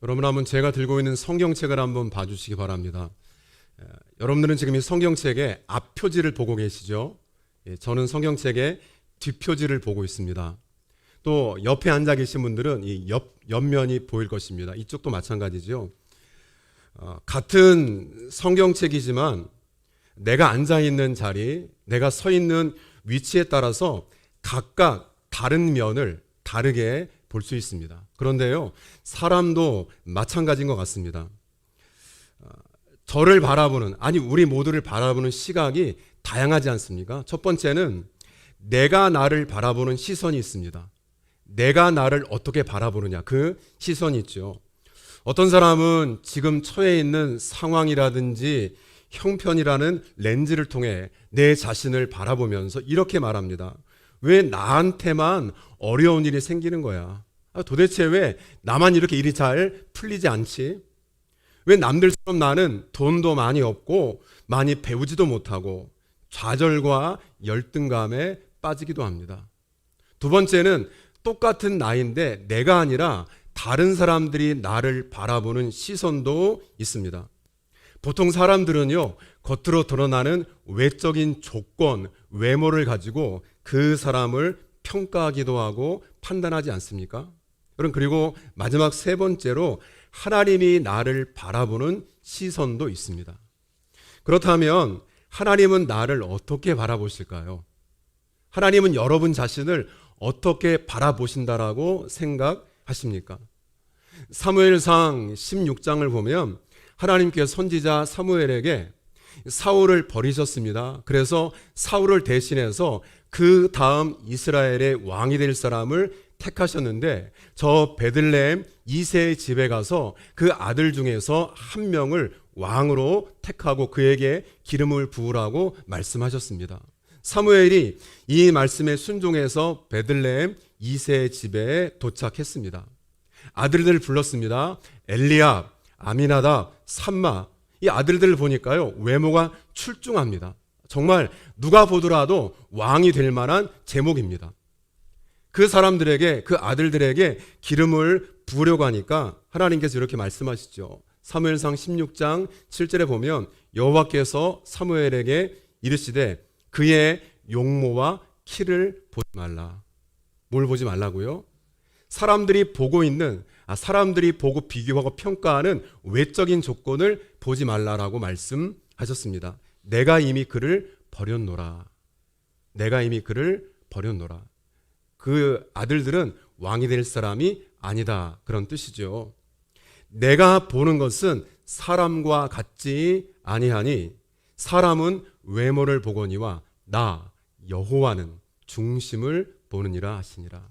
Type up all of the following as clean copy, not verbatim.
여러분 한번 제가 들고 있는 성경책을 한번 봐주시기 바랍니다. 여러분들은 지금 이 성경책의 앞표지를 보고 계시죠? 저는 성경책의 뒷표지를 보고 있습니다. 또 옆에 앉아 계신 분들은 이 옆면이 보일 것입니다. 이쪽도 마찬가지죠. 같은 성경책이지만 내가 앉아 있는 자리, 내가 서 있는 위치에 따라서 각각 다른 면을 다르게 볼 수 있습니다. 그런데요, 사람도 마찬가지인 것 같습니다. 저를 바라보는, 아니 우리 모두를 바라보는 시각이 다양하지 않습니까? 첫 번째는 내가 나를 바라보는 시선이 있습니다. 내가 나를 어떻게 바라보느냐, 그 시선이 있죠. 어떤 사람은 지금 처해 있는 상황이라든지 형편이라는 렌즈를 통해 내 자신을 바라보면서 이렇게 말합니다. 왜 나한테만 어려운 일이 생기는 거야? 도대체 왜 나만 이렇게 일이 잘 풀리지 않지? 왜 남들처럼 나는 돈도 많이 없고 많이 배우지도 못하고 좌절과 열등감에 빠지기도 합니다. 두 번째는 똑같은 나이인데 내가 아니라 다른 사람들이 나를 바라보는 시선도 있습니다. 보통 사람들은요, 겉으로 드러나는 외적인 조건, 외모를 가지고 그 사람을 평가하기도 하고 판단하지 않습니까? 여러분, 그리고 마지막 세 번째로 하나님이 나를 바라보는 시선도 있습니다. 그렇다면 하나님은 나를 어떻게 바라보실까요? 하나님은 여러분 자신을 어떻게 바라보신다라고 생각하십니까? 사무엘상 16장을 보면 하나님께서 선지자 사무엘에게 사울을 버리셨습니다. 그래서 사울을 대신해서 그 다음 이스라엘의 왕이 될 사람을 택하셨는데 저 베들레헴 이새의 집에 가서 그 아들 중에서 한 명을 왕으로 택하고 그에게 기름을 부으라고 말씀하셨습니다. 사무엘이 이 말씀에 순종해서 베들레헴 이새의 집에 도착했습니다. 아들들을 불렀습니다. 엘리압, 아미나답, 삼마. 이 아들들을 보니까요, 외모가 출중합니다. 정말 누가 보더라도 왕이 될 만한 제목입니다. 그 사람들에게, 그 아들들에게 기름을 부으려고 하니까 하나님께서 이렇게 말씀하시죠. 사무엘상 16장 7절에 보면 여호와께서 사무엘에게 이르시되 그의 용모와 키를 보지 말라. 뭘 보지 말라고요? 사람들이 보고 비교하고 평가하는 외적인 조건을 보지 말라라고 말씀하셨습니다. 내가 이미 그를 버렸노라. 내가 이미 그를 버렸노라. 그 아들들은 왕이 될 사람이 아니다, 그런 뜻이죠. 내가 보는 것은 사람과 같지 아니하니 사람은 외모를 보거니와 나 여호와는 중심을 보느니라 하시니라.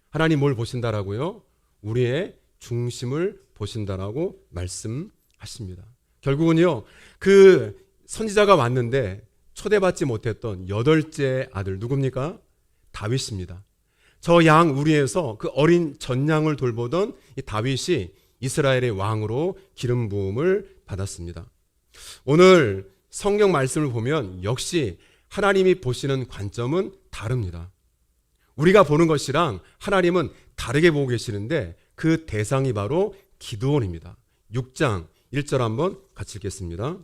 하나님 뭘 보신다라고요? 우리의 중심을 보신다라고 말씀하십니다. 결국은요, 그 선지자가 왔는데 초대받지 못했던 8째 아들 누굽니까? 다윗입니다. 저 양 우리에서 그 어린 전양을 돌보던 이 다윗이 이스라엘의 왕으로 기름 부음을 받았습니다. 오늘 성경 말씀을 보면 역시 하나님이 보시는 관점은 다릅니다. 우리가 보는 것이랑 하나님은 다르게 보고 계시는데 그 대상이 바로 기드온입니다. 6장 1절 한번 같이 읽겠습니다.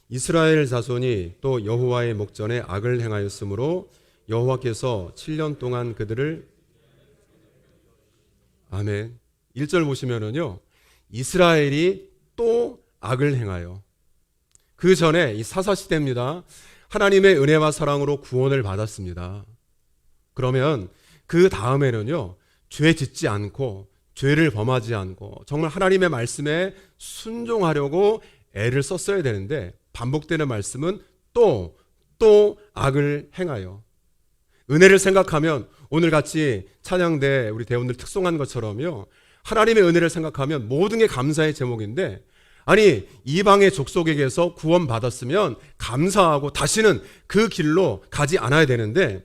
이스라엘 자손이 또 여호와의 목전에 악을 행하였으므로 여호와께서 7년 동안 그들을 아멘. 1절 보시면은요, 이스라엘이 또 악을 행하여 그 전에 이 사사시대입니다. 하나님의 은혜와 사랑으로 구원을 받았습니다. 그러면 그 다음에는요, 죄 짓지 않고 죄를 범하지 않고 정말 하나님의 말씀에 순종하려고 애를 썼어야 되는데 반복되는 말씀은 또 악을 행하여. 은혜를 생각하면 오늘 같이 찬양대 우리 대원들 특송한 것처럼요, 하나님의 은혜를 생각하면 모든 게 감사의 제목인데, 아니 이방의 족속에게서 구원받았으면 감사하고 다시는 그 길로 가지 않아야 되는데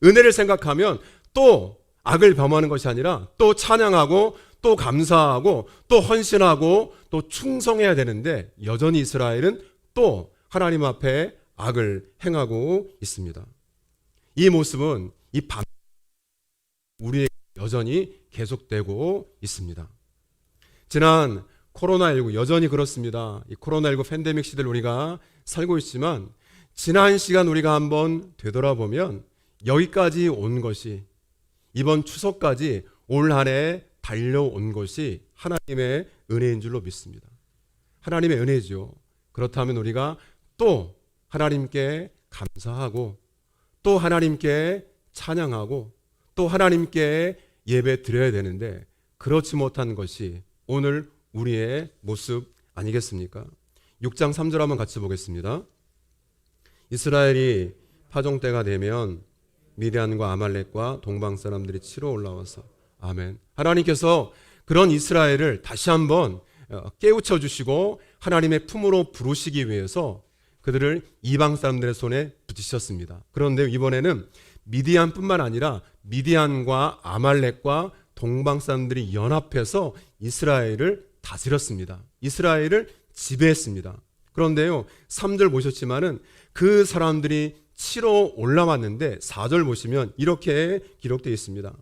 은혜를 생각하면 또 악을 범하는 것이 아니라 또 찬양하고 또 감사하고 또 헌신하고 또 충성해야 되는데 여전히 이스라엘은 또 하나님 앞에 악을 행하고 있습니다. 이 모습은 우리에게 여전히 계속되고 있습니다. 지난 코로나19 여전히 그렇습니다. 이 코로나19 팬데믹 시대를 우리가 살고 있지만 지난 시간 우리가 한번 되돌아보면 여기까지 온 것이, 이번 추석까지 올 한 해 달려온 것이 하나님의 은혜인 줄로 믿습니다. 하나님의 은혜죠. 그렇다면 우리가 또 하나님께 감사하고 또 하나님께 찬양하고 또 하나님께 예배 드려야 되는데 그렇지 못한 것이 오늘 우리의 모습 아니겠습니까? 6장 3절 한번 같이 보겠습니다. 이스라엘이 파종 때가 되면 미디안과 아말렉과 동방 사람들이 치러 올라와서, 아멘. 하나님께서 그런 이스라엘을 다시 한번 깨우쳐 주시고 하나님의 품으로 부르시기 위해서 그들을 이방 사람들의 손에 붙이셨습니다. 그런데 이번에는 미디안뿐만 아니라 미디안과 아말렉과 동방 사람들이 연합해서 이스라엘을 다스렸습니다. 이스라엘을 지배했습니다. 그런데요, 3절 보셨지만은 그 사람들이 치러 올라왔는데 4절 보시면 이렇게 기록되어 있습니다.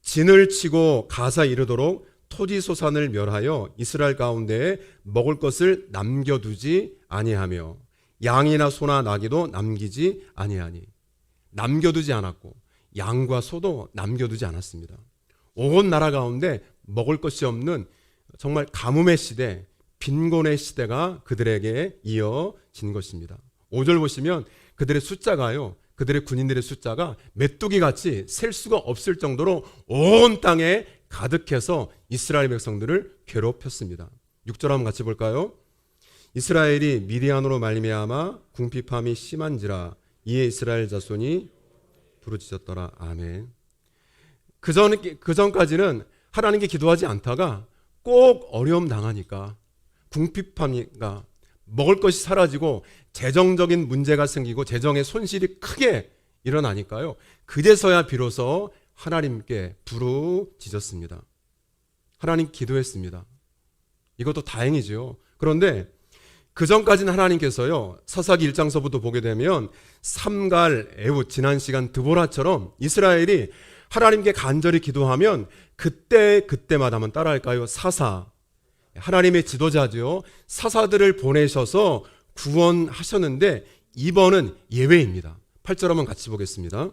진을 치고 가사 이르도록 토지소산을 멸하여 이스라엘 가운데 먹을 것을 남겨두지 아니하며 양이나 소나 나귀도 남기지 아니하니. 남겨두지 않았고 양과 소도 남겨두지 않았습니다. 온 나라 가운데 먹을 것이 없는 정말 가뭄의 시대, 빈곤의 시대가 그들에게 이어진 것입니다. 5절 보시면 그들의 숫자가요, 그들의 군인들의 숫자가 메뚜기 같이 셀 수가 없을 정도로 온 땅에 가득해서 이스라엘 백성들을 괴롭혔습니다. 6절 한번 같이 볼까요? 이스라엘이 미디안으로 말미암아 궁핍함이 심한지라 이에 이스라엘 자손이 부르짖었더라. 아멘. 그 전까지는 하나님께 기도하지 않다가 꼭 어려움 당하니까, 궁핍하니까, 먹을 것이 사라지고 재정적인 문제가 생기고 재정의 손실이 크게 일어나니까요, 그제서야 비로소 하나님께 부르짖었습니다. 하나님 기도했습니다. 이것도 다행이죠. 그런데 그 전까지는 하나님께서요, 사사기 1장서부터 보게 되면 삼갈, 에훗, 지난 시간 드보라처럼 이스라엘이 하나님께 간절히 기도하면 그때마다 한번 따라할까요? 사사, 하나님의 지도자죠. 사사들을 보내셔서 구원하셨는데 이번은 예외입니다. 8절 한번 같이 보겠습니다.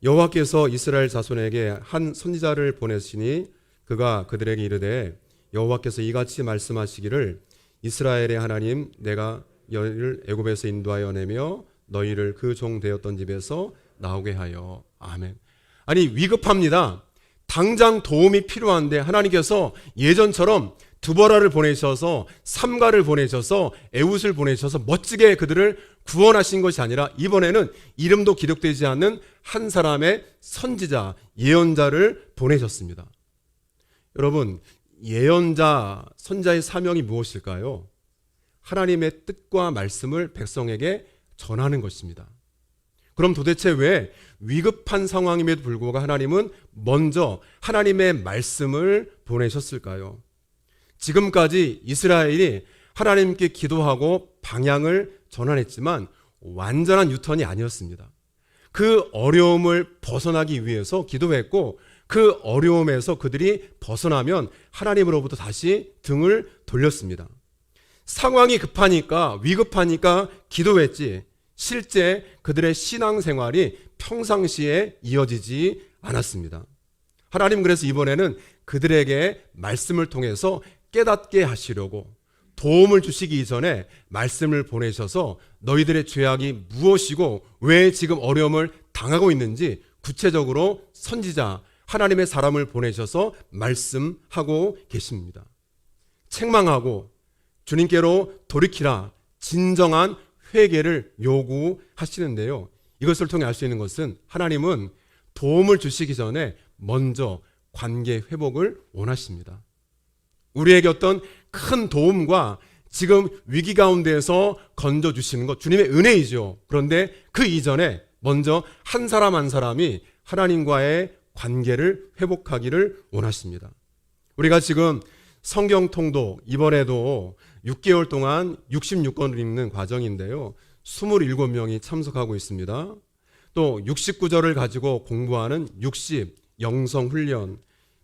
여호와께서 이스라엘 자손에게 한 선지자를 보내시니 그가 그들에게 이르되 여호와께서 이같이 말씀하시기를 이스라엘의 하나님 내가 너희를 애굽에서 인도하여 내며 너희를 그 종 되었던 집에서 나오게 하여. 아멘. 아니, 위급합니다. 당장 도움이 필요한데 하나님께서 예전처럼 드보라를 보내셔서 삼가를 보내셔서 에훗을 보내셔서 멋지게 그들을 구원하신 것이 아니라 이번에는 이름도 기록되지 않는 한 사람의 선지자, 예언자를 보내셨습니다. 여러분, 예언자, 선자의 사명이 무엇일까요? 하나님의 뜻과 말씀을 백성에게 전하는 것입니다. 그럼 도대체 왜 위급한 상황임에도 불구하고 하나님은 먼저 하나님의 말씀을 보내셨을까요? 지금까지 이스라엘이 하나님께 기도하고 방향을 전환했지만 완전한 유턴이 아니었습니다. 그 어려움을 벗어나기 위해서 기도했고 그 어려움에서 그들이 벗어나면 하나님으로부터 다시 등을 돌렸습니다. 상황이 급하니까, 위급하니까 기도했지 실제 그들의 신앙생활이 평상시에 이어지지 않았습니다. 하나님 그래서 이번에는 그들에게 말씀을 통해서 깨닫게 하시려고 도움을 주시기 이전에 말씀을 보내셔서 너희들의 죄악이 무엇이고 왜 지금 어려움을 당하고 있는지 구체적으로 선지자, 하나님의 사람을 보내셔서 말씀하고 계십니다. 책망하고 주님께로 돌이키라, 진정한 회개를 요구하시는데요. 이것을 통해 알 수 있는 것은 하나님은 도움을 주시기 전에 먼저 관계 회복을 원하십니다. 우리에게 어떤 큰 도움과 지금 위기 가운데에서 건져주시는 것, 주님의 은혜이죠. 그런데 그 이전에 먼저 한 사람 한 사람이 하나님과의 관계를 회복하기를 원하십니다. 우리가 지금 성경 통독 이번에도 6개월 동안 66권을 읽는 과정인데요. 27명이 참석하고 있습니다. 또 69절을 가지고 공부하는 60 영성 훈련,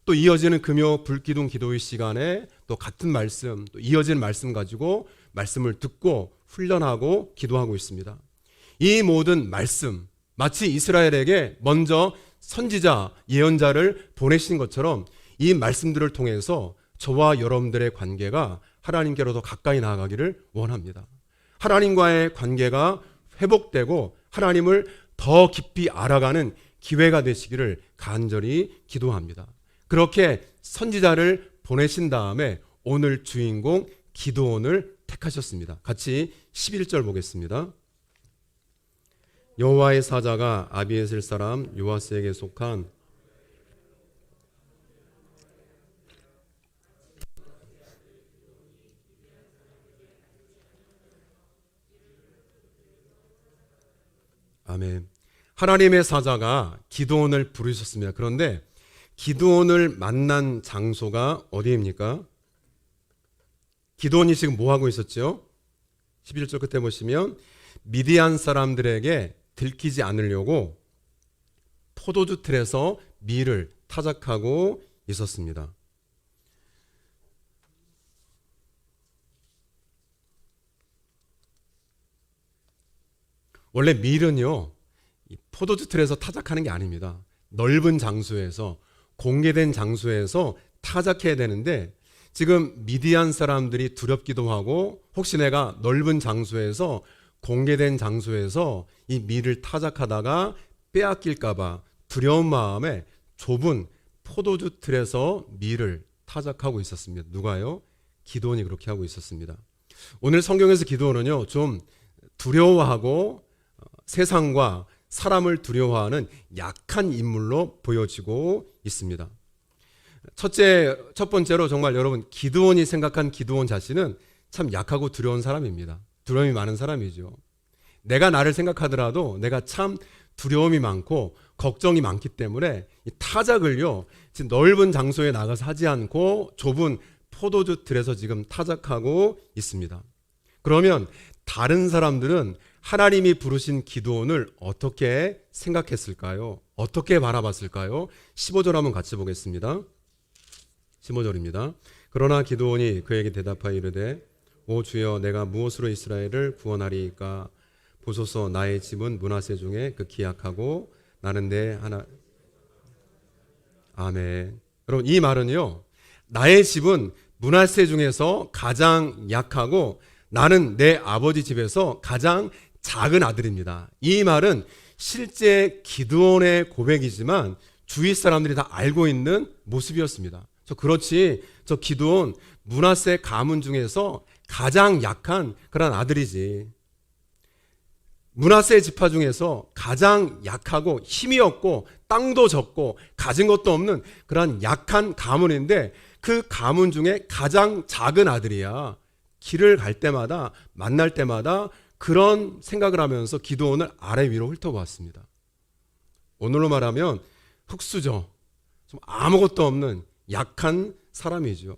또 이어지는 금요 불기둥 기도의 시간에 또 같은 말씀, 또 이어지는 말씀 가지고 말씀을 듣고 훈련하고 기도하고 있습니다. 이 모든 말씀, 마치 이스라엘에게 먼저 선지자, 예언자를 보내신 것처럼 이 말씀들을 통해서 저와 여러분들의 관계가 하나님께로 더 가까이 나아가기를 원합니다. 하나님과의 관계가 회복되고 하나님을 더 깊이 알아가는 기회가 되시기를 간절히 기도합니다. 그렇게 선지자를 보내신 다음에 오늘 주인공 기드온을 택하셨습니다. 같이 11절 보겠습니다. 여호와의 사자가 아비에셀 사람 요아스에게 속한 아멘. 하나님의 사자가 기드온을 부르셨습니다. 그런데 기드온을 만난 장소가 어디입니까? 기드온이 지금 뭐 하고 있었죠? 11절 끝에 보시면 미디안 사람들에게 들키지 않으려고 포도주 틀에서 밀을 타작하고 있었습니다. 원래 밀은요, 포도주 틀에서 타작하는 게 아닙니다. 넓은 장소에서, 공개된 장소에서 타작해야 되는데 지금 미디안 사람들이 두렵기도 하고 혹시 내가 넓은 장소에서, 공개된 장소에서 이 밀을 타작하다가 빼앗길까봐 두려운 마음에 좁은 포도주 틀에서 밀을 타작하고 있었습니다. 누가요? 기드온이 그렇게 하고 있었습니다. 오늘 성경에서 기드온은요, 좀 두려워하고 세상과 사람을 두려워하는 약한 인물로 보여지고 있습니다. 첫 번째로 정말 여러분, 기드온이 생각한 기드온 자신은 참 약하고 두려운 사람입니다. 두려움이 많은 사람이죠. 내가 나를 생각하더라도 내가 참 두려움이 많고 걱정이 많기 때문에 이 타작을요, 지금 넓은 장소에 나가서 하지 않고 좁은 포도주 틀에서 지금 타작하고 있습니다. 그러면 다른 사람들은 하나님이 부르신 기드온을 어떻게 생각했을까요? 어떻게 바라봤을까요? 15절 한번 같이 보겠습니다. 15절입니다. 그러나 기드온이 그에게 대답하여 이르되 오 주여 내가 무엇으로 이스라엘을 구원하리이까? 보소서 나의 집은 므낫세 중에 극히 약하고 나는 내 하나 아멘. 여러분, 이 말은요, 나의 집은 므낫세 중에서 가장 약하고 나는 내 아버지 집에서 가장 작은 아들입니다. 이 말은 실제 기드온의 고백이지만 주위 사람들이 다 알고 있는 모습이었습니다. 그렇지, 저 기드온 므낫세 가문 중에서 가장 약한 그런 아들이지. 므낫세 지파 중에서 가장 약하고 힘이 없고 땅도 적고 가진 것도 없는 그런 약한 가문인데 그 가문 중에 가장 작은 아들이야. 길을 갈 때마다, 만날 때마다 그런 생각을 하면서 기드온을 아래 위로 훑어보았습니다. 오늘로 말하면 흙수저, 좀 아무것도 없는 약한 사람이죠.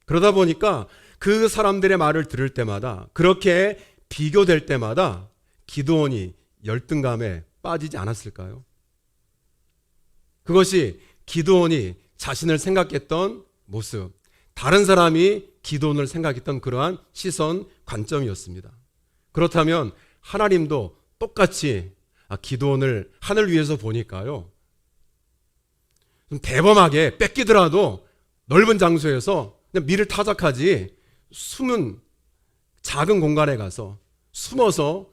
그러다 보니까 그 사람들의 말을 들을 때마다, 그렇게 비교될 때마다 기드온이 열등감에 빠지지 않았을까요? 그것이 기드온이 자신을 생각했던 모습, 다른 사람이 기드온을 생각했던 그러한 시선, 관점이었습니다. 그렇다면 하나님도 똑같이 기드온을 하늘 위에서 보니까요, 좀 대범하게 뺏기더라도 넓은 장소에서 그냥 밀을 타작하지, 숨은 작은 공간에 가서 숨어서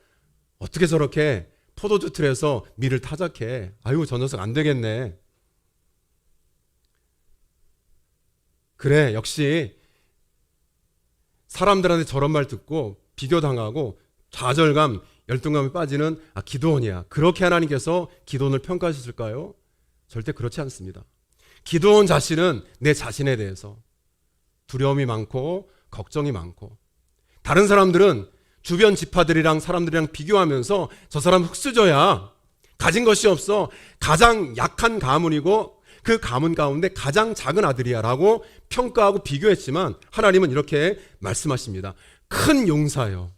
어떻게 저렇게 포도주 틀에서 밀을 타작해. 아이고, 저 녀석 안 되겠네. 그래, 역시 사람들한테 저런 말 듣고 비교당하고 좌절감, 열등감에 빠지는 기드온이야. 그렇게 하나님께서 기드온을 평가하셨을까요? 절대 그렇지 않습니다. 기드온 자신은 내 자신에 대해서 두려움이 많고 걱정이 많고, 다른 사람들은 주변 지파들이랑 사람들이랑 비교하면서 저 사람 흙수저야, 가진 것이 없어, 가장 약한 가문이고 그 가문 가운데 가장 작은 아들이야 라고 평가하고 비교했지만 하나님은 이렇게 말씀하십니다. 큰 용사요.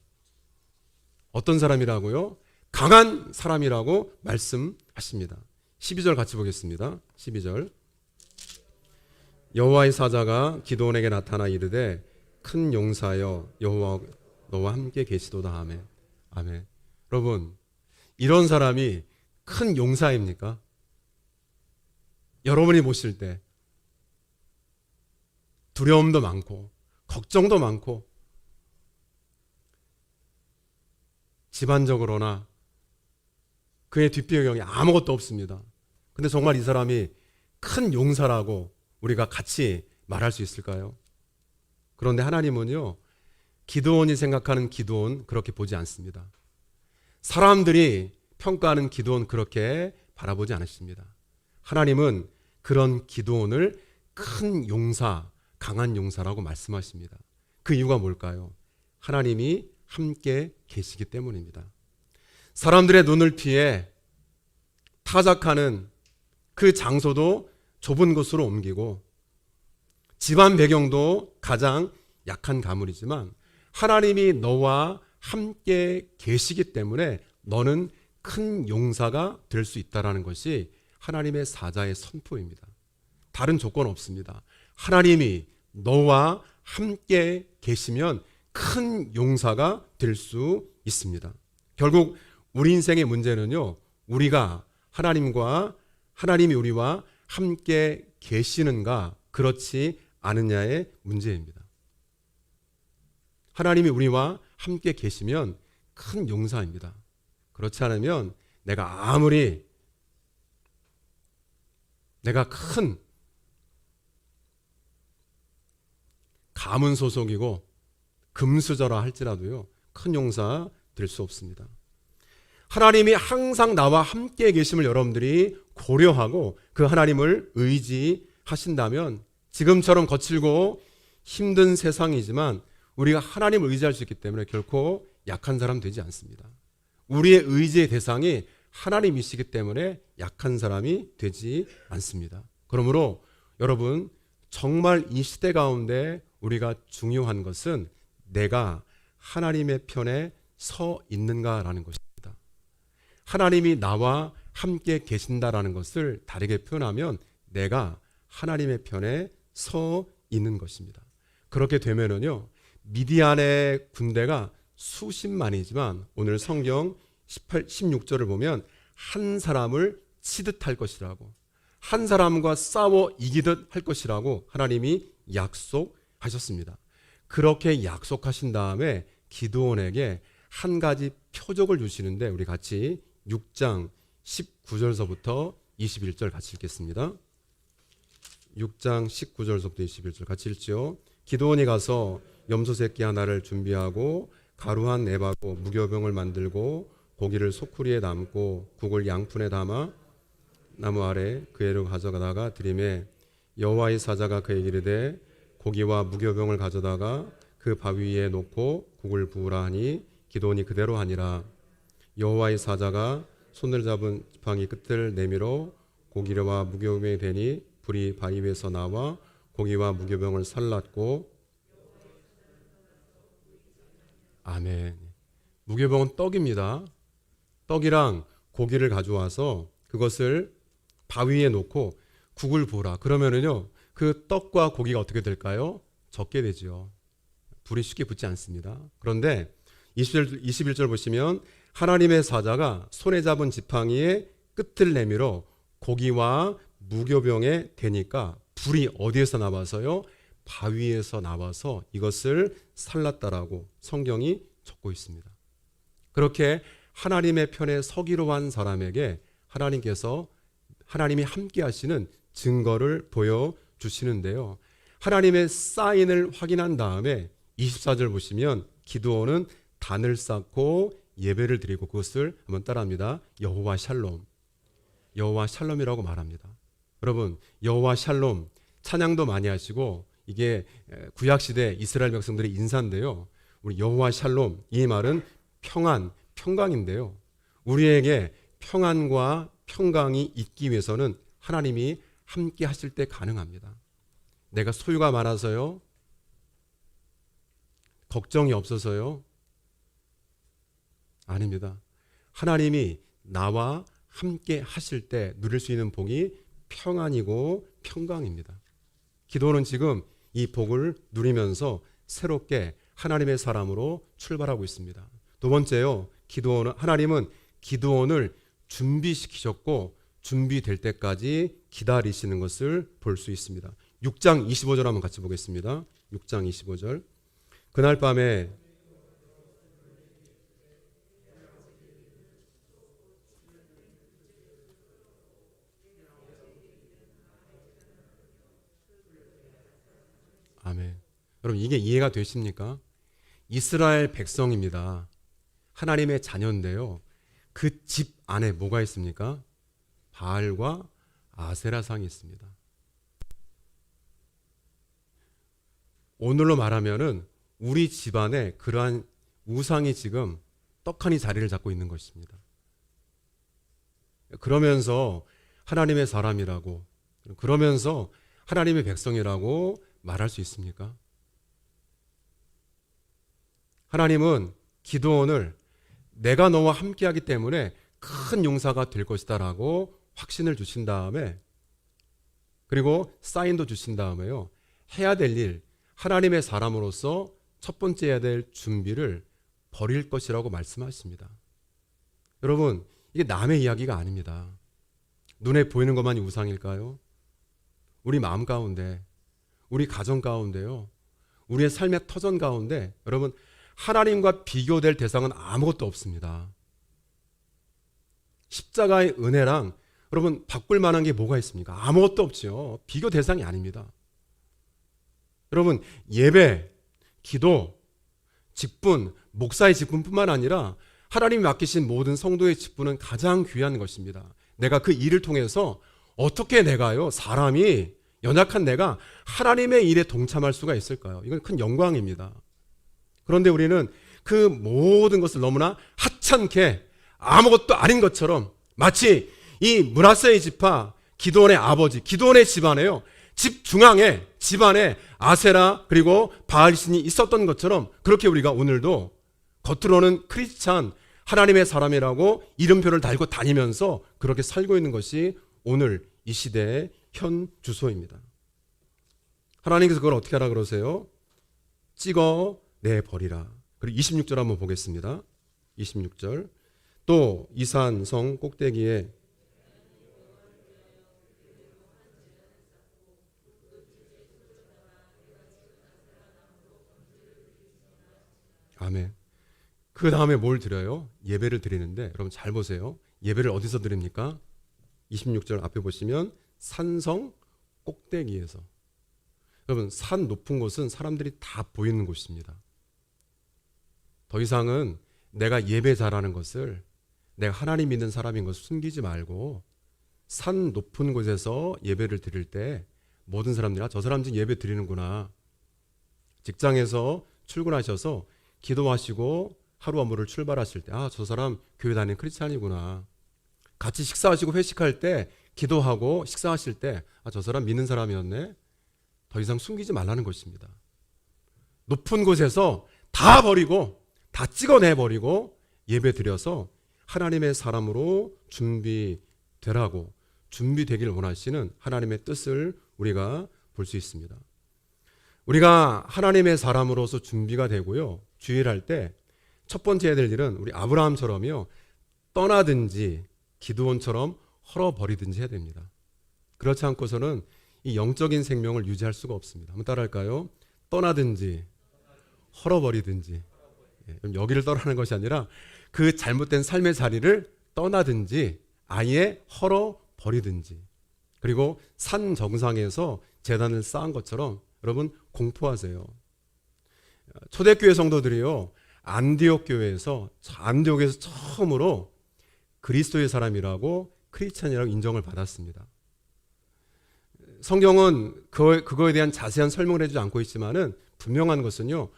어떤 사람이라고요? 강한 사람이라고 말씀하십니다. 12절 같이 보겠습니다. 12절. 여호와의 사자가 기드온에게 나타나 이르되 큰 용사여 여호와 너와 함께 계시도다. 아멘. 아멘. 여러분, 이런 사람이 큰 용사입니까? 여러분이 보실 때 두려움도 많고 걱정도 많고 집안적으로나 그의 뒷배경이 아무것도 없습니다. 근데 정말 이 사람이 큰 용사라고 우리가 같이 말할 수 있을까요? 그런데 하나님은요, 기드온이 생각하는 기드온 그렇게 보지 않습니다. 사람들이 평가하는 기드온 그렇게 바라보지 않으십니다. 하나님은 그런 기드온을 큰 용사, 강한 용사라고 말씀하십니다. 그 이유가 뭘까요? 하나님이 함께 계시기 때문입니다. 사람들의 눈을 피해 타작하는 그 장소도 좁은 곳으로 옮기고 집안 배경도 가장 약한 가문이지만 하나님이 너와 함께 계시기 때문에 너는 큰 용사가 될 수 있다는 것이 하나님의 사자의 선포입니다. 다른 조건 없습니다. 하나님이 너와 함께 계시면 큰 용사가 될 수 있습니다. 결국 우리 인생의 문제는요, 우리가 하나님이 우리와 함께 계시는가 그렇지 않느냐의 문제입니다. 하나님이 우리와 함께 계시면 큰 용사입니다. 그렇지 않으면 내가 아무리 내가 큰 가문 소속이고 금수저라 할지라도요, 큰 용사 될 수 없습니다. 하나님이 항상 나와 함께 계심을 여러분들이 고려하고 그 하나님을 의지하신다면 지금처럼 거칠고 힘든 세상이지만 우리가 하나님을 의지할 수 있기 때문에 결코 약한 사람 되지 않습니다. 우리의 의지의 대상이 하나님이시기 때문에 약한 사람이 되지 않습니다. 그러므로 여러분, 정말 이 시대 가운데 우리가 중요한 것은 내가 하나님의 편에 서 있는가라는 것입니다. 하나님이 나와 함께 계신다라는 것을 다르게 표현하면 내가 하나님의 편에 서 있는 것입니다. 그렇게 되면은요, 미디안의 군대가 수십만이지만 오늘 성경 16절을 보면 한 사람을 치듯 할 것이라고, 한 사람과 싸워 이기듯 할 것이라고 하나님이 약속하셨습니다. 그렇게 약속하신 다음에 기드온에게 한 가지 표적을 주시는데 우리 같이 6장 19절서부터 21절 같이 읽겠습니다. 6장 19절서부터 21절 같이 읽죠. 기드온이 가서 염소 새끼 하나를 준비하고 가루 한 랩하고 무교병을 만들고 고기를 소쿠리에 담고 국을 양푼에 담아 나무 아래 그 애를 가져가다가 들이매 여호와의 사자가 그에게 이르되 고기와 무교병을 가져다가 그 바위 위에 놓고 국을 부으라 하니 기드온이 그대로 하니라. 여호와의 사자가 손을 잡은 지팡이 끝을 내밀어 고기와 무교병이 되니 불이 바위 위에서 나와 고기와 무교병을 살랐고, 아멘. 무교병은 떡입니다. 떡이랑 고기를 가져와서 그것을 바위 위에 놓고 국을 부으라. 그러면은요, 그 떡과 고기가 어떻게 될까요? 적게 되지요. 불이 쉽게 붙지 않습니다. 그런데 21절 보시면 하나님의 사자가 손에 잡은 지팡이의 끝을 내밀어 고기와 무교병에 대니까 불이 어디에서 나와서요? 바위에서 나와서 이것을 살랐다라고 성경이 적고 있습니다. 그렇게 하나님의 편에 서기로 한 사람에게 하나님이 함께 하시는 증거를 보여주시는데요. 하나님의 사인을 확인한 다음에 24절 보시면 기드온은 단을 쌓고 예배를 드리고 그것을 한번 따라합니다. 여호와 샬롬. 여호와 샬롬이라고 말합니다. 여러분, 여호와 샬롬 찬양도 많이 하시고 이게 구약시대 이스라엘 백성들의 인사인데요. 우리 여호와 샬롬, 이 말은 평안, 평강인데요. 우리에게 평안과 평강이 있기 위해서는 하나님이 함께 하실 때 가능합니다. 내가 소유가 많아서요, 걱정이 없어서요, 아닙니다. 하나님이 나와 함께 하실 때 누릴 수 있는 복이 평안이고 평강입니다. 기도는 지금 이 복을 누리면서 새롭게 하나님의 사람으로 출발하고 있습니다. 두 번째요, 하나님은 기드온을 준비시키셨고 준비될 때까지 기다리시는 것을 볼 수 있습니다. 6장 25절 한번 같이 보겠습니다. 6장 25절. 그날 밤에 아멘. 여러분, 이게 이해가 되십니까? 이스라엘 백성입니다. 하나님의 자녀인데요. 그 집 안에 뭐가 있습니까? 바알과 아세라상이 있습니다. 오늘로 말하면은 우리 집안에 그러한 우상이 지금 떡하니 자리를 잡고 있는 것입니다. 그러면서 하나님의 사람이라고, 그러면서 하나님의 백성이라고 말할 수 있습니까? 하나님은 기드온을 내가 너와 함께하기 때문에 큰 용사가 될 것이다 라고 확신을 주신 다음에, 그리고 사인도 주신 다음에요, 해야 될 일, 하나님의 사람으로서 첫 번째 해야 될 준비를 버릴 것이라고 말씀하십니다. 여러분, 이게 남의 이야기가 아닙니다. 눈에 보이는 것만이 우상일까요? 우리 마음 가운데, 우리 가정 가운데요, 우리의 삶의 터전 가운데 여러분, 하나님과 비교될 대상은 아무것도 없습니다. 십자가의 은혜랑 여러분 바꿀 만한 게 뭐가 있습니까? 아무것도 없지요. 비교 대상이 아닙니다. 여러분, 예배, 기도, 직분, 목사의 직분뿐만 아니라 하나님이 맡기신 모든 성도의 직분은 가장 귀한 것입니다. 내가 그 일을 통해서 어떻게 내가요, 사람이, 연약한 내가 하나님의 일에 동참할 수가 있을까요? 이건 큰 영광입니다. 그런데 우리는 그 모든 것을 너무나 하찮게 아무것도 아닌 것처럼, 마치 이 므낫세의 지파, 기드온의 아버지, 기드온의 집안에요, 집 중앙에, 집안에 아세라 그리고 바알신이 있었던 것처럼, 그렇게 우리가 오늘도 겉으로는 크리스찬, 하나님의 사람이라고 이름표를 달고 다니면서 그렇게 살고 있는 것이 오늘 이 시대의 현 주소입니다. 하나님께서 그걸 어떻게 하라 그러세요? 찍어내버리라. 그리고 26절 한번 보겠습니다. 26절. 또 이산성 꼭대기에 아멘. 그 다음에 뭘 드려요? 예배를 드리는데, 여러분 잘 보세요. 예배를 어디서 드립니까? 26절 앞에 보시면 산성 꼭대기에서. 여러분, 산 높은 곳은 사람들이 다 보이는 곳입니다. 더 이상은 내가 예배 잘하는 것을, 내가 하나님 믿는 사람인 것을 숨기지 말고 산 높은 곳에서 예배를 드릴 때 모든 사람들이 저 사람 지금 예배 드리는구나. 직장에서 출근하셔서 기도하시고 하루 업무를 출발하실 때 저 사람 교회 다니는 크리스찬이구나. 같이 식사하시고 회식할 때 기도하고 식사하실 때 저 사람 믿는 사람이었네. 더 이상 숨기지 말라는 것입니다. 높은 곳에서 다 버리고 다 찍어내버리고 예배 드려서 하나님의 사람으로 준비되라고, 준비되길 원하시는 하나님의 뜻을 우리가 볼 수 있습니다. 우리가 하나님의 사람으로서 준비가 되고요, 주일할 때 첫 번째 해야 될 일은 우리 아브라함처럼요, 떠나든지 기드온처럼 헐어버리든지 해야 됩니다. 그렇지 않고서는 이 영적인 생명을 유지할 수가 없습니다. 한번 따라할까요? 떠나든지 헐어버리든지. 여기를 떠나는 것이 아니라 그 잘못된 삶의 자리를 떠나든지 아예 헐어버리든지. 그리고 산 정상에서 제단을 쌓은 것처럼 여러분 공포하세요. 초대교회 성도들이요, 안디옥 교회에서, 안디옥에서 처음으로 그리스도의 사람이라고, 크리스찬이라고 인정을 받았습니다. 성경은 그거에 대한 자세한 설명을 해주지 않고 있지만은 분명한 것은요,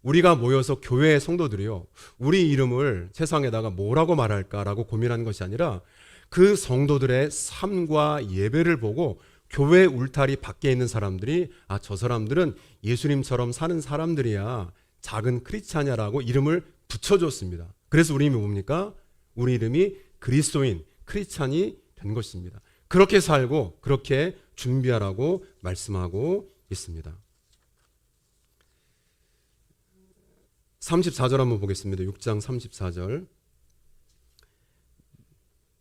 우리가 모여서 교회의 성도들이요, 우리 이름을 세상에다가 뭐라고 말할까라고 고민하는 것이 아니라 그 성도들의 삶과 예배를 보고 교회 울타리 밖에 있는 사람들이 저 사람들은 예수님처럼 사는 사람들이야, 작은 크리스찬이라고 이름을 붙여줬습니다. 그래서 우리 이름이 뭡니까? 우리 이름이 그리스도인, 크리스찬이 된 것입니다. 그렇게 살고 그렇게 준비하라고 말씀하고 있습니다. 34절 한번 보겠습니다. 6장 34절.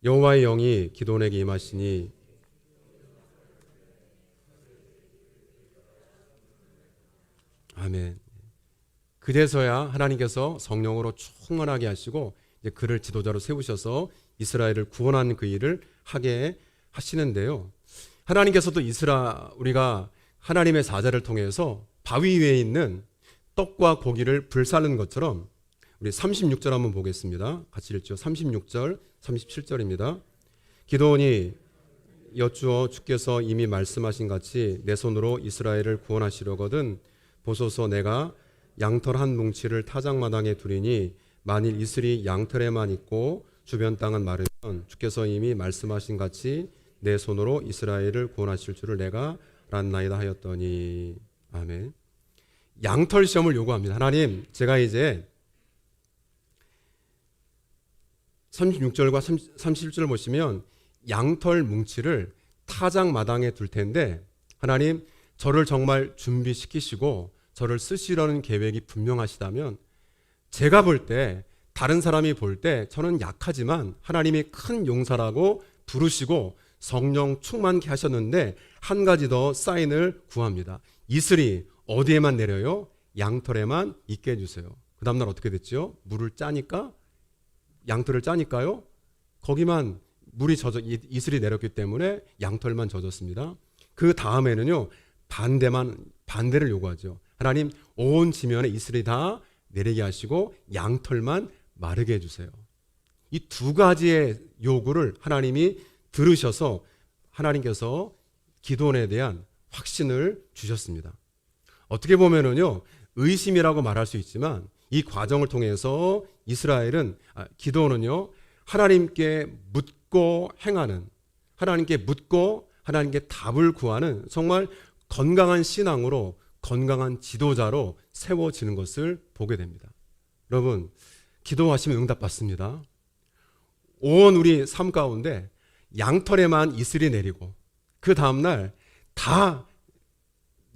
여호와의 영이 기드온에게 임하시니 아멘. 그제서야 하나님께서 성령으로 충만하게 하시고 이제 그를 지도자로 세우셔서 이스라엘을 구원하는 그 일을 하게 하시는데요. 하나님께서도 우리가 하나님의 사자를 통해서 바위 위에 있는 떡과 고기를 불사르는 것처럼 우리 36절 한번 보겠습니다. 같이 읽죠. 36절, 37절입니다. 기드온이 여쭈어 주께서 이미 말씀하신 같이 내 손으로 이스라엘을 구원하시려거든 보소서 내가 양털 한 뭉치를 타작마당에 두리니 만일 이슬이 양털에만 있고 주변 땅은 마르면 주께서 이미 말씀하신 같이 내 손으로 이스라엘을 구원하실 줄을 내가 알았나이다 하였더니 아멘. 양털 시험을 요구합니다. 하나님, 제가 이제 36절과 37절을 보시면 양털 뭉치를 타작마당에 둘 텐데 하나님, 저를 정말 준비시키시고 저를 쓰시려는 계획이 분명하시다면 제가 볼 때, 다른 사람이 볼 때 저는 약하지만 하나님이 큰 용사라고 부르시고 성령 충만케 하셨는데 한 가지 더 사인을 구합니다. 이슬이 어디에만 내려요? 양털에만 있게 해주세요. 그 다음날 어떻게 됐죠? 물을 짜니까, 양털을 짜니까요, 거기만 물이 이슬이 내렸기 때문에 양털만 젖었습니다. 그 다음에는요, 반대를 요구하죠. 하나님, 온 지면에 이슬이 다 내리게 하시고 양털만 마르게 해주세요. 이 두 가지의 요구를 하나님이 들으셔서 하나님께서 기드온에 대한 확신을 주셨습니다. 어떻게 보면은요, 의심이라고 말할 수 있지만 이 과정을 통해서 기드온은요, 하나님께 묻고 행하는, 하나님께 묻고 하나님께 답을 구하는 정말 건강한 신앙으로, 건강한 지도자로 세워지는 것을 보게 됩니다. 여러분, 기도하시면 응답받습니다. 온 우리 삶 가운데 양털에만 이슬이 내리고 그 다음날 다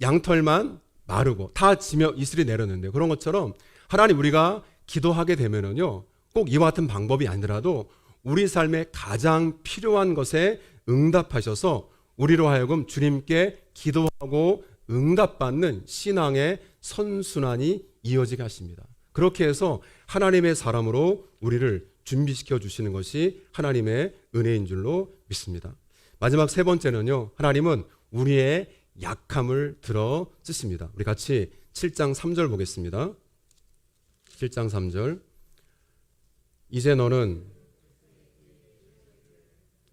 양털만 마르고 다 지며 이슬이 내렸는데, 그런 것처럼 하나님, 우리가 기도하게 되면은요, 꼭 이와 같은 방법이 아니더라도 우리 삶에 가장 필요한 것에 응답하셔서 우리로 하여금 주님께 기도하고 응답받는 신앙의 선순환이 이어지게 하십니다. 그렇게 해서 하나님의 사람으로 우리를 준비시켜 주시는 것이 하나님의 은혜인 줄로 믿습니다. 마지막 세 번째는요, 하나님은 우리의 약함을 들어 쓰십니다. 우리 같이 7장 3절 보겠습니다. 7장 3절. 이제 너는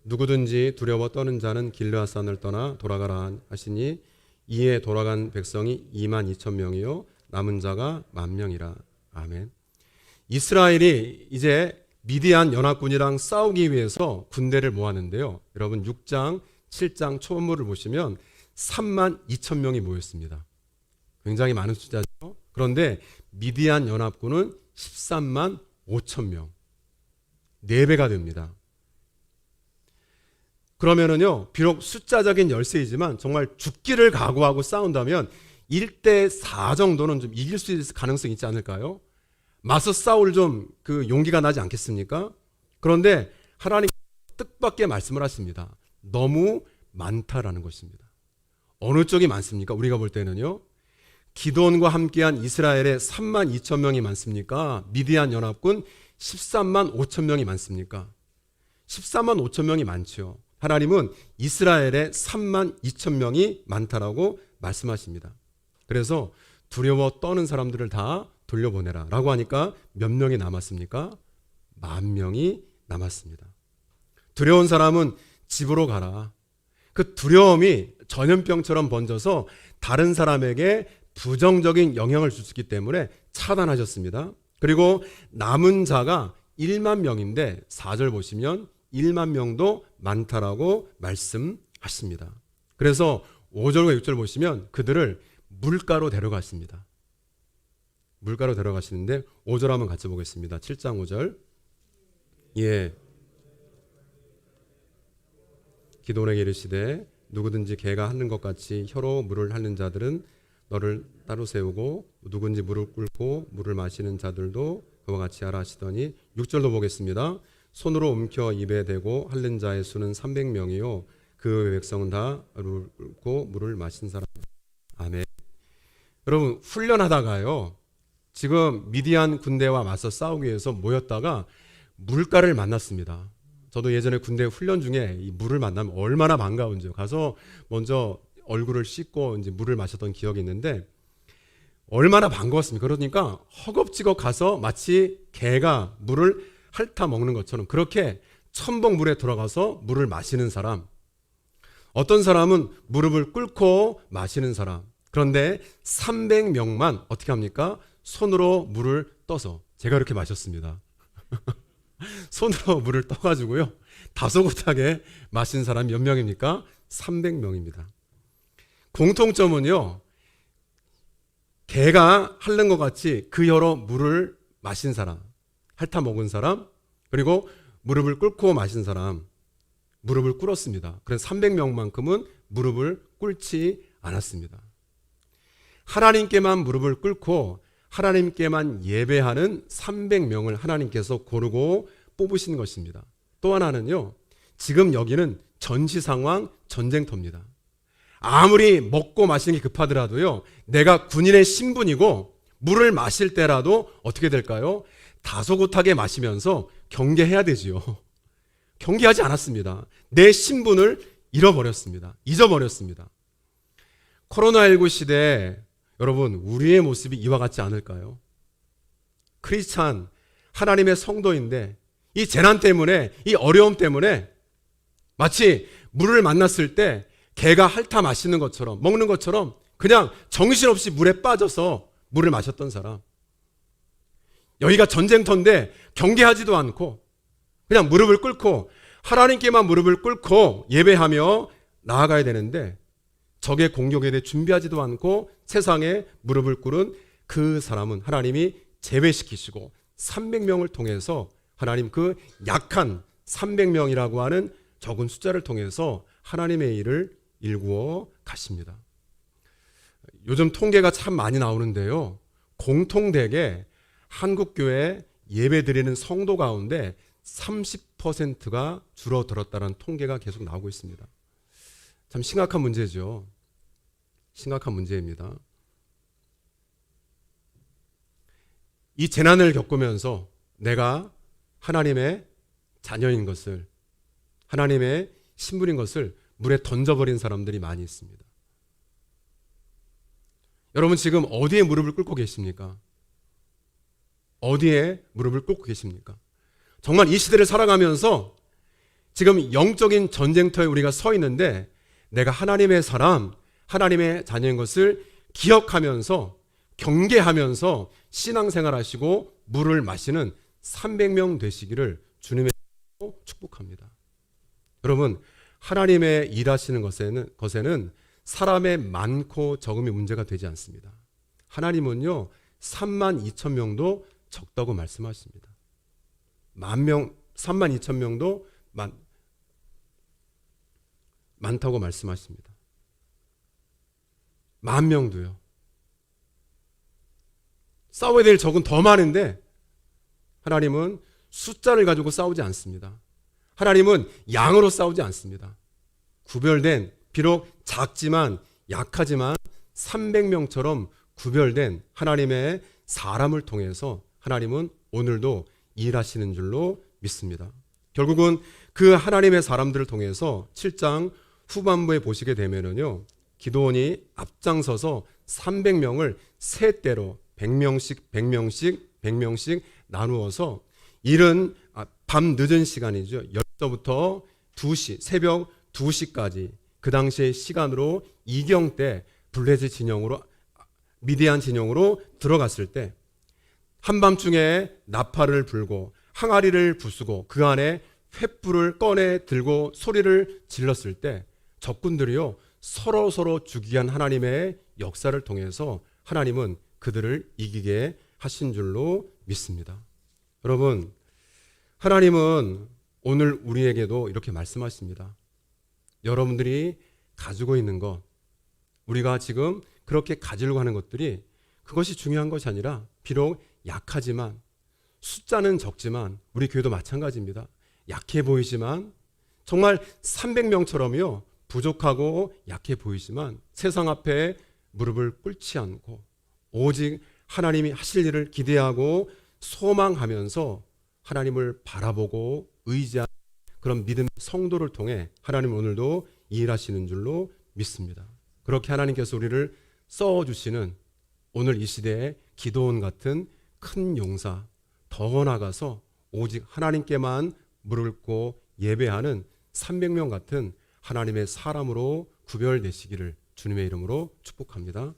누구든지 두려워 떠는 자는 길르앗산을 떠나 돌아가라 하시니 이에 돌아간 백성이 2만 2천 명이요 남은 자가 10,000명이라. 아멘. 이스라엘이 이제 미디안 연합군이랑 싸우기 위해서 군대를 모았는데요. 여러분 6장, 7장 초반부를 보시면 3만 2천 명이 모였습니다. 굉장히 많은 숫자죠. 그런데 미디안 연합군은 13만 5천 명. 4배가 됩니다. 그러면은요, 비록 숫자적인 열세이지만 정말 죽기를 각오하고 싸운다면 1대4 정도는 좀 이길 수 있을 가능성이 있지 않을까요? 맞서 싸울 좀 그 용기가 나지 않겠습니까? 그런데 하나님 뜻밖의 말씀을 하십니다. 너무 많다라는 것입니다. 어느 쪽이 많습니까? 우리가 볼 때는요, 기드온과 함께한 이스라엘의 3만 2천 명이 많습니까? 미디안 연합군 13만 5천 명이 많습니까? 13만 5천 명이 많죠. 하나님은 이스라엘의 3만 2천 명이 많다라고 말씀하십니다. 그래서 두려워 떠는 사람들을 다 돌려보내라 라고 하니까 몇 명이 남았습니까? 10,000명이 남았습니다. 두려운 사람은 집으로 가라. 그 두려움이 전염병처럼 번져서 다른 사람에게 부정적인 영향을 줄 수 있기 때문에 차단하셨습니다. 그리고 남은 자가 1만 명인데 4절 보시면 1만 명도 많다라고 말씀하십니다. 그래서 5절과 6절 보시면 그들을 물가로 데려갔습니다. 물가로 데려가시는데 5절 한번 같이 보겠습니다. 7장 5절. 예. 기드온에게 이르시되 누구든지 개가 핥는 것 같이 혀로 물을 핥는 자들은 너를 따로 세우고 누구든지 물을 꿇고 물을 마시는 자들도 그와 같이 하라 하시더니 6절도 보겠습니다. 손으로 움켜 입에 대고 핥는 자의 수는 300명이요 그 백성은 다 물을 꿇고 물을 마신 사람. 아멘. 여러분 훈련하다가요 지금 미디안 군대와 맞서 싸우기 위해서 모였다가 물가를 만났습니다. 저도 예전에 군대 훈련 중에 이 물을 만나면 얼마나 반가운지요. 가서 먼저 얼굴을 씻고 이제 물을 마셨던 기억이 있는데 얼마나 반가웠습니까? 그러니까 허겁지겁 가서 마치 개가 물을 핥아 먹는 것처럼 그렇게 첨벙 물에 들어가서 물을 마시는 사람. 어떤 사람은 무릎을 꿇고 마시는 사람. 그런데 300명만 어떻게 합니까? 손으로 물을 떠서 제가 이렇게 마셨습니다. 손으로 물을 떠가지고요. 다소곳하게 마신 사람이 몇 명입니까? 300명입니다. 공통점은요. 개가 핥는 것 같이 그 혀로 물을 마신 사람, 핥아 먹은 사람, 그리고 무릎을 꿇고 마신 사람, 무릎을 꿇었습니다. 그래서 300명만큼은 무릎을 꿇지 않았습니다. 하나님께만 무릎을 꿇고 하나님께만 예배하는 300명을 하나님께서 고르고 뽑으신 것입니다. 또 하나는요, 지금 여기는 전시 상황 전쟁터입니다. 아무리 먹고 마시는 게 급하더라도요, 내가 군인의 신분이고 물을 마실 때라도 어떻게 될까요? 다소곳하게 마시면서 경계해야 되지요. 경계하지 않았습니다. 내 신분을 잃어버렸습니다. 잊어버렸습니다. 코로나19 시대에 여러분 우리의 모습이 이와 같지 않을까요? 크리스찬 하나님의 성도인데 이 재난 때문에 이 어려움 때문에 마치 물을 만났을 때 개가 핥아 마시는 것처럼 먹는 것처럼 그냥 정신없이 물에 빠져서 물을 마셨던 사람. 여기가 전쟁터인데 경계하지도 않고 그냥 무릎을 꿇고 하나님께만 무릎을 꿇고 예배하며 나아가야 되는데 적의 공격에 대해 준비하지도 않고 세상에 무릎을 꿇은 그 사람은 하나님이 제외시키시고 300명을 통해서 하나님 그 약한 300명이라고 하는 적은 숫자를 통해서 하나님의 일을 일구어 가십니다. 요즘 통계가 참 많이 나오는데요. 공통되게 한국교회 예배드리는 성도 가운데 30%가 줄어들었다는 통계가 계속 나오고 있습니다. 참 심각한 문제죠. 심각한 문제입니다. 이 재난을 겪으면서 내가 하나님의 자녀인 것을, 하나님의 신분인 것을 물에 던져버린 사람들이 많이 있습니다. 여러분 지금 어디에 무릎을 꿇고 계십니까? 어디에 무릎을 꿇고 계십니까? 정말 이 시대를 살아가면서 지금 영적인 전쟁터에 우리가 서 있는데 내가 하나님의 사람, 하나님의 자녀인 것을 기억하면서 경계하면서 신앙생활 하시고 물을 마시는 300명 되시기를 주님의 이름으로 축복합니다. 여러분 하나님의 일하시는 것에는 사람의 많고 적음이 문제가 되지 않습니다. 하나님은요 32,000명도 적다고 말씀하십니다. 10,000명, 32,000명도 많다고 말씀하십니다. 10,000명도요. 싸워야 될 적은 더 많은데 하나님은 숫자를 가지고 싸우지 않습니다. 하나님은 양으로 싸우지 않습니다. 구별된 비록 작지만 약하지만 300명처럼 구별된 하나님의 사람을 통해서 하나님은 오늘도 일하시는 줄로 믿습니다. 결국은 그 하나님의 사람들을 통해서 7장 후반부에 보시게 되면은요, 기드온이 앞장서서 300명을 세 때로 100명씩 나누어서 일은 밤 늦은 시간이죠. 10시부터 2시, 새벽 2시까지 그 당시의 시간으로 이경 때 블레셋 진영으로 미디안 진영으로 들어갔을 때 한밤중에 나팔을 불고 항아리를 부수고 그 안에 횃불을 꺼내 들고 소리를 질렀을 때 적군들이요 서로 죽이게 한 하나님의 역사를 통해서 하나님은 그들을 이기게 하신 줄로 믿습니다. 여러분 하나님은 오늘 우리에게도 이렇게 말씀하십니다. 여러분들이 가지고 있는 것, 우리가 지금 그렇게 가지려고 하는 것들이 그것이 중요한 것이 아니라 비록 약하지만 숫자는 적지만 우리 교회도 마찬가지입니다. 약해 보이지만 정말 300명처럼요 부족하고 약해 보이지만 세상 앞에 무릎을 꿇지 않고 오직 하나님이 하실 일을 기대하고 소망하면서 하나님을 바라보고 의지하는 그런 믿음 성도를 통해 하나님 오늘도 일하시는 줄로 믿습니다. 그렇게 하나님께서 우리를 써주시는 오늘 이 시대에 기도원 같은 큰 용사, 더 나아가서 오직 하나님께만 무릎 꿇고 예배하는 300명 같은 하나님의 사람으로 구별되시기를 주님의 이름으로 축복합니다.